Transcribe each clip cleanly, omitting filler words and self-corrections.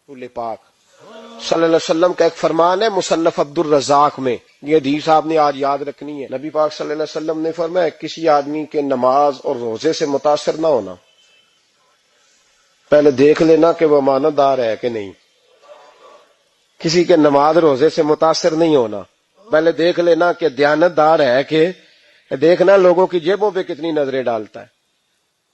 رسول پاک صلی اللہ علیہ وسلم کا ایک فرمان ہے مصنف عبد الرزاق میں، یہ حدیث آپ نے آج یاد رکھنی ہے۔ نبی پاک صلی اللہ علیہ وسلم نے فرمایا کسی آدمی کے نماز اور روزے سے متاثر نہ ہونا، پہلے دیکھ لینا کہ وہ امانت دار ہے کہ نہیں۔ کسی کے نماز روزے سے متاثر نہیں ہونا، پہلے دیکھ لینا کہ دیانت دار ہے کہ دیکھنا لوگوں کی جیبوں پہ کتنی نظریں ڈالتا ہے۔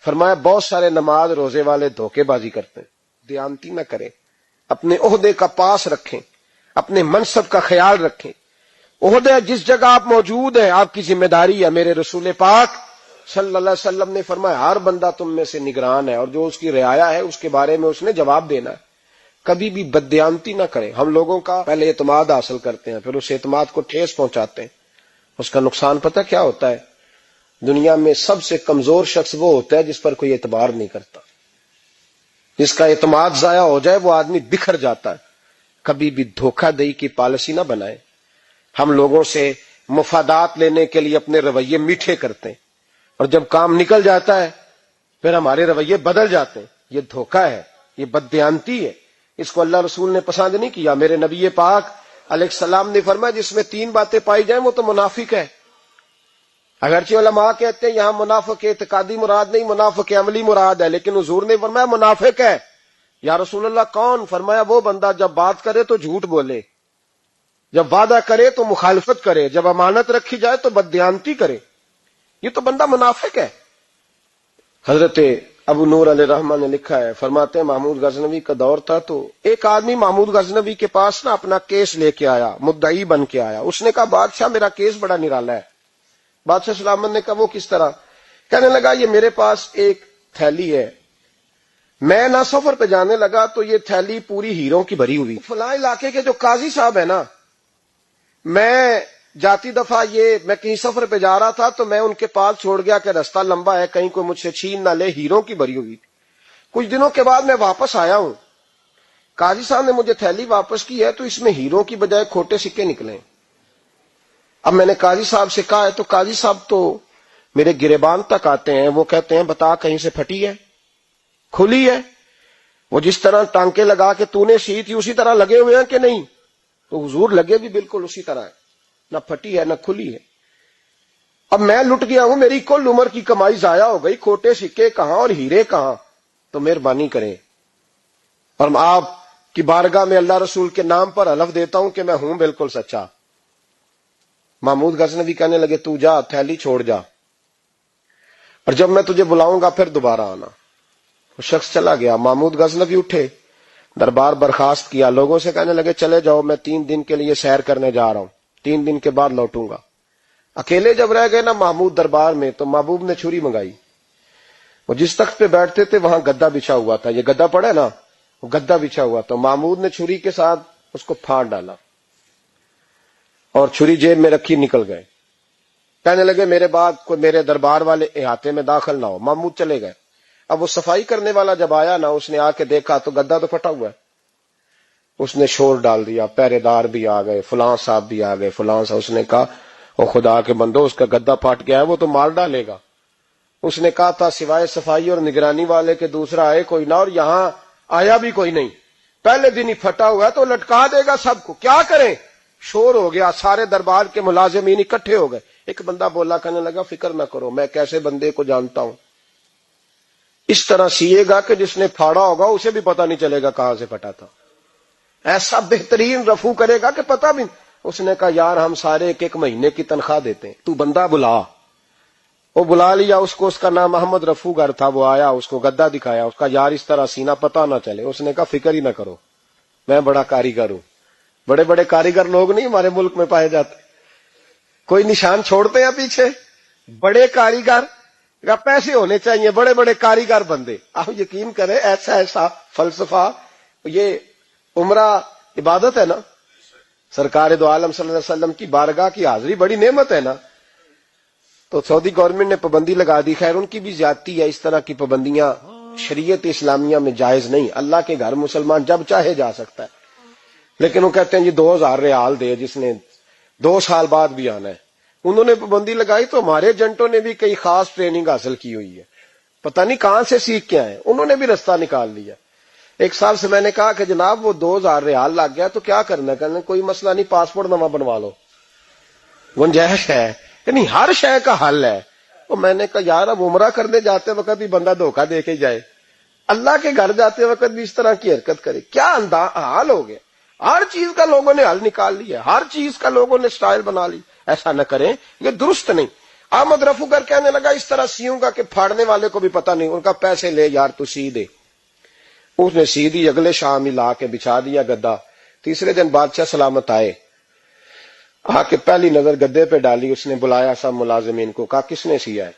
فرمایا بہت سارے نماز روزے والے دھوکے بازی کرتے ہیں، دیانتی نہ کریں، اپنے عہدے کا پاس رکھیں، اپنے منصب کا خیال رکھیں۔ عہدہ جس جگہ آپ موجود ہیں آپ کی ذمہ داری ہے۔ میرے رسول پاک صلی اللہ علیہ وسلم نے فرمایا ہر بندہ تم میں سے نگران ہے، اور جو اس کی رعایا ہے اس کے بارے میں اس نے جواب دینا ہے۔ کبھی بھی بددیانتی نہ کریں۔ ہم لوگوں کا پہلے اعتماد حاصل کرتے ہیں، پھر اس اعتماد کو ٹھیس پہنچاتے ہیں۔ اس کا نقصان پتہ کیا ہوتا ہے؟ دنیا میں سب سے کمزور شخص وہ ہوتا ہے جس پر کوئی اعتبار نہیں کرتا۔ جس کا اعتماد ضائع ہو جائے وہ آدمی بکھر جاتا ہے۔ کبھی بھی دھوکہ دہی کی پالیسی نہ بنائیں۔ ہم لوگوں سے مفادات لینے کے لیے اپنے رویے میٹھے کرتے ہیں، اور جب کام نکل جاتا ہے پھر ہمارے رویے بدل جاتے ہیں۔ یہ دھوکہ ہے، یہ بددیانتی ہے، اس کو اللہ رسول نے پسند نہیں کیا۔ میرے نبی پاک علیہ السلام نے فرمایا جس میں 3 باتیں پائی جائیں وہ تو منافق ہے۔ اگرچہ علماء کہتے ہیں یہاں منافق اعتقادی مراد نہیں، منافق عملی مراد ہے، لیکن حضور نے فرمایا منافق ہے۔ یا رسول اللہ کون؟ فرمایا وہ بندہ جب بات کرے تو جھوٹ بولے، جب وعدہ کرے تو مخالفت کرے، جب امانت رکھی جائے تو بددیانتی کرے، یہ تو بندہ منافق ہے۔ حضرت ابو نور علیہ رحمہ نے لکھا ہے، فرماتے ہیں محمود غزنوی کا دور تھا تو ایک آدمی محمود غزنوی کے پاس نا اپنا کیس لے کے آیا، مدعی بن کے آیا۔ اس نے کہا بادشاہ میرا کیس بڑا نرالا ہے۔ بادشاہ سلامت نے کہا وہ کس طرح؟ کہنے لگا یہ میرے پاس ایک تھیلی ہے، میں نہ سفر پہ جانے لگا تو یہ تھیلی پوری ہیروں کی بھری ہوئی، فلاں علاقے کے جو قاضی صاحب ہے نا، میں جاتی دفعہ میں کہیں سفر پہ جا رہا تھا تو میں ان کے پاس چھوڑ گیا کہ راستہ لمبا ہے کہیں کوئی مجھ سے چھین نہ لے، ہیروں کی بھری ہوئی۔ کچھ دنوں کے بعد میں واپس آیا ہوں، قاضی صاحب نے مجھے تھیلی واپس کی ہے تو اس میں ہیروں کی بجائے کھوٹے سکے نکلے۔ اب میں نے قاضی صاحب سے کہا ہے تو قاضی صاحب تو میرے گریبان تک آتے ہیں، وہ کہتے ہیں بتا کہیں سے پھٹی ہے، کھلی ہے؟ وہ جس طرح ٹانکے لگا کے تو نے سی تھی اسی طرح لگے ہوئے ہیں کہ نہیں؟ تو حضور لگے بھی بالکل اسی طرح ہے، نہ پھٹی ہے نہ کھلی ہے۔ اب میں لٹ گیا ہوں، میری کل عمر کی کمائی ضائع ہو گئی، کھوٹے سکے کہاں اور ہیرے کہاں؟ تو مہربانی کریں، اور آپ کی بارگاہ میں اللہ رسول کے نام پر حلف دیتا ہوں کہ میں ہوں بالکل سچا۔ محمود غزنوی کہنے لگے تو جا، تھیلی چھوڑ جا، اور جب میں تجھے بلاؤں گا پھر دوبارہ آنا۔ وہ شخص چلا گیا۔ محمود غزنوی اٹھے، دربار برخاست کیا، لوگوں سے کہنے لگے چلے جاؤ میں 3 دن کے لیے سیر کرنے جا رہا ہوں، 3 دن کے بعد لوٹوں گا۔ اکیلے جب رہ گئے نا محمود دربار میں تو محبوب نے چھری منگائی۔ وہ جس تخت پہ بیٹھتے تھے وہاں گدا بچھا ہوا تھا، یہ گدا پڑا ہے نا، وہ گدا بچھا ہوا تھا۔ محمود نے چھری کے ساتھ اس کو پھاڑ ڈالا اور چھری جیب میں رکھی نکل گئے۔ کہنے لگے میرے بعد کوئی میرے دربار والے احاطے میں داخل نہ ہو۔ محمود چلے گئے۔ اب وہ صفائی کرنے والا جب آیا نا، اس نے آ کے دیکھا تو گدا تو پھٹا ہوا ہے۔ اس نے شور ڈال دیا، پہرے دار بھی آ گئے، فلاں صاحب بھی آ گئے، فلاں صاحب۔ اس نے کہا او خدا کے بندو، اس کا گدا پھٹ گیا ہے، وہ تو مار ڈالے گا۔ اس نے کہا تھا سوائے صفائی اور نگرانی والے کے دوسرا آئے کوئی نہ، اور یہاں آیا بھی کوئی نہیں، پہلے دن ہی پھٹا ہوا ہے تو لٹکا دے گا سب کو، کیا کریں؟ شور ہو گیا، سارے دربار کے ملازمین اکٹھے ہو گئے۔ ایک بندہ بولا، کہنے لگا فکر نہ کرو، میں کیسے بندے کو جانتا ہوں، اس طرح سیے گا کہ جس نے پھاڑا ہوگا اسے بھی پتہ نہیں چلے گا کہاں سے پھٹا تھا، ایسا بہترین رفو کرے گا کہ پتہ بھی۔ اس نے کہا یار ہم سارے 1 مہینے کی تنخواہ دیتے ہیں، تو بندہ بلا۔ وہ بلا لیا اس کو، اس کا نام محمد رفو گر تھا۔ وہ آیا، اس کو گدا دکھایا، اس کا یار اس طرح سینہ پتہ نہ چلے۔ اس نے کہا فکر ہی نہ کرو، میں بڑا کاریگر ہوں۔ بڑے بڑے کاریگر لوگ نہیں ہمارے ملک میں پائے جاتے، کوئی نشان چھوڑتے ہیں پیچھے؟ بڑے کاریگر کا پیسے ہونے چاہیے، بڑے بڑے کاریگر بندے۔ آپ یقین کریں ایسا فلسفہ، یہ عمرہ عبادت ہے نا، سرکار دو عالم صلی اللہ علیہ وسلم کی بارگاہ کی حاضری بڑی نعمت ہے نا۔ تو سعودی گورنمنٹ نے پابندی لگا دی، خیر ان کی بھی زیادتی ہے، اس طرح کی پابندیاں شریعت اسلامیہ میں جائز نہیں۔ اللہ کے گھر مسلمان جب چاہے جا سکتا ہے، لیکن وہ کہتے ہیں جی 2000 ریال دے جس نے 2 سال بعد بھی آنا ہے۔ انہوں نے پابندی لگائی تو ہمارے ایجنٹوں نے بھی کئی خاص ٹریننگ حاصل کی ہوئی ہے، پتہ نہیں کہاں سے سیکھ کے آئے، انہوں نے بھی رستہ نکال لیا۔ ایک صاحب سے میں نے کہا کہ جناب وہ 2000 ریال لگ گیا تو کیا کرنا ہے؟ کہنے کوئی مسئلہ نہیں، پاسپورٹ نواں بنوا لو، گنجائش ہے، یعنی ہر شے کا حل ہے۔ تو میں نے کہا یار اب عمرہ کرنے جاتے وقت بھی بندہ دھوکہ دے کے جائے، اللہ کے گھر جاتے وقت بھی اس طرح کی حرکت کرے، کیا حال ہو گیا؟ ہر چیز کا لوگوں نے حل نکال لیا، ہر چیز کا لوگوں نے سٹائل بنا لی۔ ایسا نہ کریں، یہ درست نہیں۔ احمد رفوگر کہنے لگا اس طرح سیوں گا کہ پھاڑنے والے کو بھی پتہ نہیں۔ ان کا پیسے لے یار تو سی دے۔ اس نے سی دی، اگلے شام ہی لا کے بچھا دیا گدا۔ تیسرے دن بادشاہ سلامت آئے، آ کے پہلی نظر گدے پہ ڈالی، اس نے بلایا سب ملازمین کو، کہا کس نے سیا ہے؟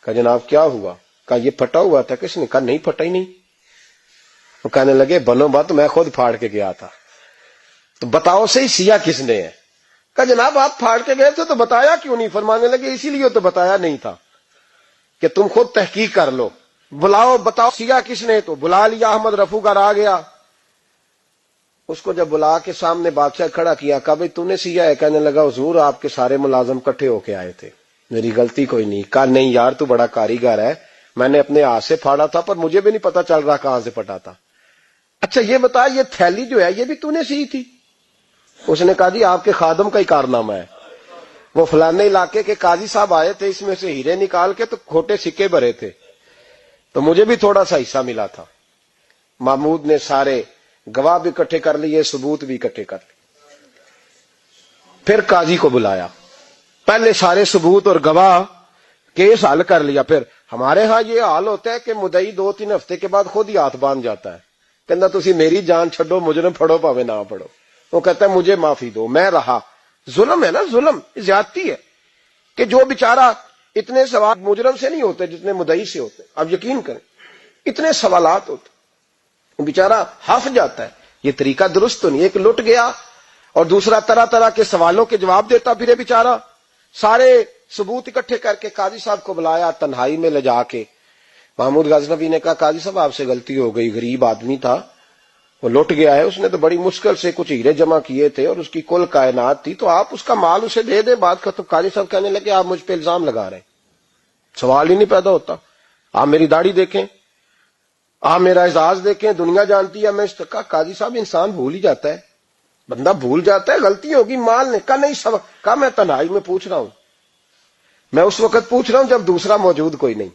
کہا جناب کیا ہوا؟ کہا یہ پھٹا ہوا تھا۔ کس نے؟ کہا نہیں پھٹا ہی نہیں۔ وہ کہنے لگے بنو بات، میں خود پھاڑ کے گیا تھا۔ تو بتاؤ صحیح سیا کس نے ہے؟ کہا جناب آپ پھاڑ کے گئے تھے تو بتایا کیوں نہیں؟ فرمانے لگے اسی لیے تو بتایا نہیں تھا کہ تم خود تحقیق کر لو، بلاؤ بتاؤ سیا کس نے۔ تو بلا لیا، احمد رفوگر آ گیا۔ اس کو جب بلا کے سامنے بادشاہ کھڑا کیا، کہا بھئی تو نے سیا ہے؟ کہنے لگا حضور آپ کے سارے ملازم کٹھے ہو کے آئے تھے، میری غلطی کوئی نہیں۔ کہا نہیں یار تو بڑا کاریگر ہے، میں نے اپنے ہاتھ سے پھاڑا تھا پر مجھے بھی نہیں پتا چل رہا کہاں سے پھٹا تھا۔ اچھا یہ بتا یہ تھیلی جو ہے یہ بھی تو نے سی تھی؟ اس نے کہا جی آپ کے خادم کا ہی کارنامہ ہے، وہ فلانے علاقے کے قاضی صاحب آئے تھے، اس میں سے ہیرے نکال کے تو کھوٹے سکے بھرے تھے، تو مجھے بھی تھوڑا سا حصہ ملا تھا۔ محمود نے سارے گواہ بھی اکٹھے کر لیے، ثبوت بھی اکٹھے کر لیے۔ پھر قاضی کو بلایا، پہلے سارے ثبوت اور گواہ کیس حل کر لیا۔ پھر ہمارے ہاں یہ حال ہوتا ہے کہ مدعی 2-3 ہفتے کے بعد خود ہی ہاتھ باندھ جاتا ہے، کہنا تسی میری جان چھڈو، مجرم پھڑو پاوے نہ پڑھو۔ وہ کہتا ہے مجھے معافی دو، میں رہا۔ ظلم ہے نا، ظلم زیادتی ہے کہ جو بیچارہ اتنے سوال مجرم سے نہیں ہوتے جتنے مدعی سے ہوتے۔ اب یقین کریں اتنے سوالات ہوتے، وہ بیچارہ ہف جاتا ہے۔ یہ طریقہ درست تو نہیں، ایک لٹ گیا اور دوسرا طرح طرح کے سوالوں کے جواب دیتا پھرے بیچارہ۔ سارے ثبوت اکٹھے کر کے قاضی صاحب کو بلایا تنہائی میں لے جا کے۔ محمود غزنوی نے کہا قاضی صاحب آپ سے غلطی ہو گئی، غریب آدمی تھا، وہ لٹ گیا ہے، اس نے تو بڑی مشکل سے کچھ ہیرے جمع کیے تھے اور اس کی کل کائنات تھی، تو آپ اس کا مال اسے دے دیں، بات ختم۔ قاضی صاحب کہنے لگے آپ مجھ پہ الزام لگا رہے ہیں، سوال ہی نہیں پیدا ہوتا۔ آپ میری داڑھی دیکھیں، آپ میرا اعزاز دیکھیں، دنیا جانتی ہے میں اس کا۔ قاضی صاحب انسان بھول ہی جاتا ہے، بندہ بھول جاتا ہے، غلطی ہوگی، مال نے کہا نہیں سب کہا میں تنہائی میں پوچھ رہا ہوں، میں اس وقت پوچھ رہا ہوں جب دوسرا موجود کوئی نہیں،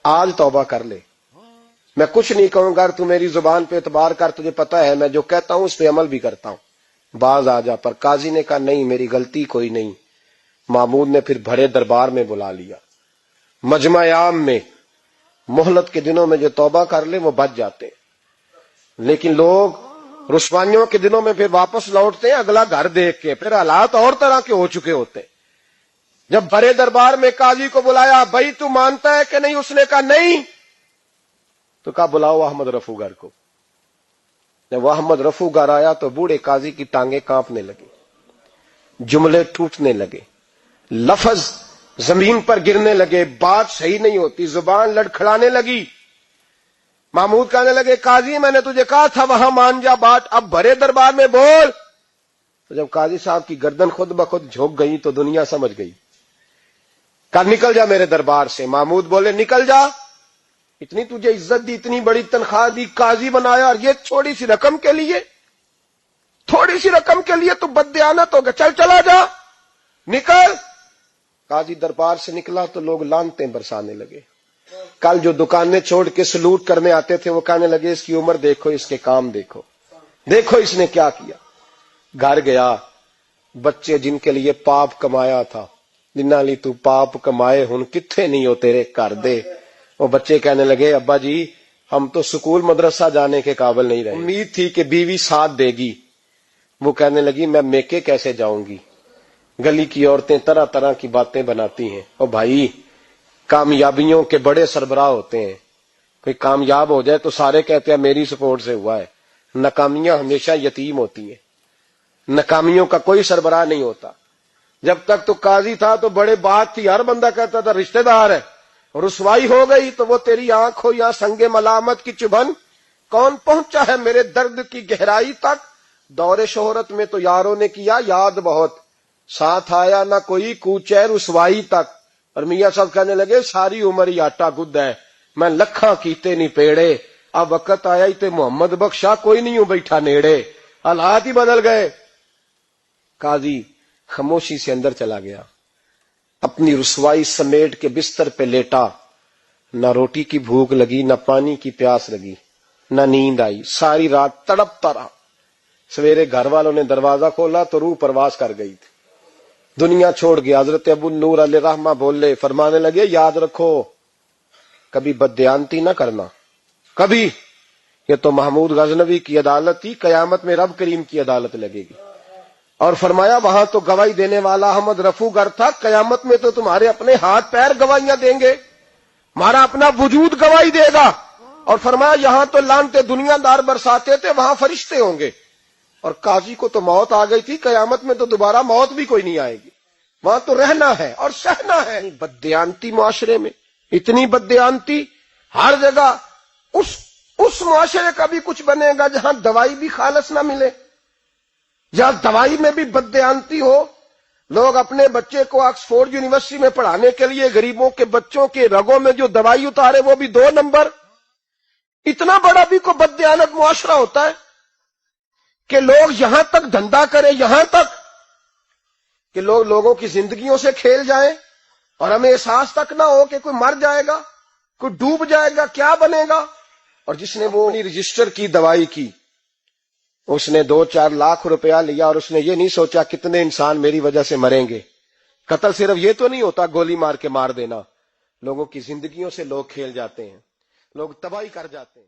آج توبہ کر لے، میں کچھ نہیں کہوں گا، تو میری زبان پہ اعتبار کر، تجھے پتا ہے میں جو کہتا ہوں اس پہ عمل بھی کرتا ہوں، باز آ جا۔ پر قاضی نے کہا نہیں میری غلطی کوئی نہیں۔ محمود نے پھر بڑے دربار میں بلا لیا، مجمع عام میں۔ مہلت کے دنوں میں جو توبہ کر لے وہ بچ جاتے ہیں، لیکن لوگ رسوائیوں کے دنوں میں پھر واپس لوٹتے ہیں اگلا گھر دیکھ کے، پھر حالات اور طرح کے ہو چکے ہوتے ہیں۔ جب بڑے دربار میں قاضی کو بلایا، بھائی تو مانتا ہے کہ نہیں؟ اس نے کہا نہیں۔ تو کہا بلاؤ احمد رفوگر کو۔ جب وہ احمد رفوگر آیا تو بوڑھے قاضی کی ٹانگیں کانپنے لگی، جملے ٹوٹنے لگے، لفظ زمین پر گرنے لگے، بات صحیح نہیں ہوتی، زبان لڑکھڑانے لگی۔ محمود کہنے لگے قاضی میں نے تجھے کہا تھا وہاں مان جا بات، اب بڑے دربار میں بول۔ تو جب قاضی صاحب کی گردن خود بخود جھک گئی تو دنیا سمجھ گئی، کہا نکل جا میرے دربار سے۔ محمود بولے نکل جا، اتنی تجھے عزت دی، اتنی بڑی تنخواہ دی، قاضی بنایا، اور یہ تھوڑی سی رقم کے لیے، تھوڑی سی رقم کے لیے تو بددیانت ہو گیا، چل چلا جا، نکل۔ قاضی دربار سے نکلا تو لوگ لعنتیں برسانے لگے۔ کل جو دکانیں چھوڑ کے سلوٹ کرنے آتے تھے وہ کہنے لگے اس کی عمر دیکھو، اس کے کام دیکھو، دیکھو اس نے کیا کیا۔ گھر گیا، بچے جن کے لیے پاپ کمایا تھا، جنہاں لی تو پاپ کمائے ہن کتھے نہیں ہو تیرے کر دے، وہ بچے کہنے لگے ابا جی ہم تو سکول مدرسہ جانے کے قابل نہیں رہے، امید تھی کہ بیوی ساتھ دے گی۔ وہ کہنے لگی میں میکے کیسے جاؤں گی، گلی کی عورتیں طرح طرح کی باتیں بناتی ہیں۔ اور بھائی کامیابیوں کے بڑے سربراہ ہوتے ہیں، کوئی کامیاب ہو جائے تو سارے کہتے ہیں میری سپورٹ سے ہوا ہے، ناکامیاں ہمیشہ یتیم ہوتی ہیں، ناکامیوں کا کوئی سربراہ نہیں ہوتا۔ جب تک تو قاضی تھا تو بڑے بات تھی، ہر بندہ کہتا تھا رشتہ دار ہے، رسوائی ہو گئی تو وہ تیری آنکھ ہو یا سنگ ملامت کی چبھن، کون پہنچا ہے میرے درد کی گہرائی تک، دور شہرت میں تو یاروں نے کیا یاد بہت، ساتھ آیا نہ کوئی کوچے رسوائی تک۔ اور میاں صاحب کہنے لگے ساری عمر ہی آٹا گد ہے، میں لکھاں کیتے نہیں پیڑے، اب وقت آیا ہی تے محمد بخشا کوئی نہیں ہوں بیٹھا نیڑے، حالات ہی بدل گئے۔ قاضی خاموشی سے اندر چلا گیا، اپنی رسوائی سمیٹ کے بستر پہ لیٹا، نہ روٹی کی بھوک لگی، نہ پانی کی پیاس لگی، نہ نیند آئی، ساری رات تڑپتا رہا۔ سویرے گھر والوں نے دروازہ کھولا تو روح پرواز کر گئی تھی، دنیا چھوڑ گیا۔ حضرت ابو النور علیہ رحمہ بولے، فرمانے لگے یاد رکھو کبھی بددیانتی نہ کرنا، کبھی۔ یہ تو محمود غزنوی کی عدالت تھی، قیامت میں رب کریم کی عدالت لگے گی۔ اور فرمایا وہاں تو گواہی دینے والا احمد رفو گر تھا، قیامت میں تو تمہارے اپنے ہاتھ پیر گواہیاں دیں گے، ہمارا اپنا وجود گواہی دے گا۔ اور فرمایا یہاں تو لعنتیں دنیا دار برساتے تھے، وہاں فرشتے ہوں گے۔ اور قاضی کو تو موت آ گئی تھی، قیامت میں تو دوبارہ موت بھی کوئی نہیں آئے گی، وہاں تو رہنا ہے اور سہنا ہے۔ بددیانتی معاشرے میں اتنی بددیانتی ہر جگہ۔ اس معاشرے کا بھی کچھ بنے گا جہاں دوائی بھی خالص نہ ملے، جہاں دوائی میں بھی بددیانتی ہو، لوگ اپنے بچے کو آکسفورڈ یونیورسٹی میں پڑھانے کے لیے غریبوں کے بچوں کے رگوں میں جو دوائی اتارے وہ بھی 2 نمبر۔ اتنا بڑا بھی کوئی بددیانت معاشرہ ہوتا ہے کہ لوگ یہاں تک دھندا کریں، یہاں تک کہ لوگوں کی زندگیوں سے کھیل جائیں اور ہمیں احساس تک نہ ہو کہ کوئی مر جائے گا، کوئی ڈوب جائے گا، کیا بنے گا۔ اور جس نے وہ اپنی رجسٹر کی دوائی کی، اس نے 2-4 لاکھ روپیہ لیا اور اس نے یہ نہیں سوچا کتنے انسان میری وجہ سے مریں گے۔ قتل صرف یہ تو نہیں ہوتا گولی مار کے مار دینا، لوگوں کی زندگیوں سے لوگ کھیل جاتے ہیں، لوگ تباہی کر جاتے ہیں۔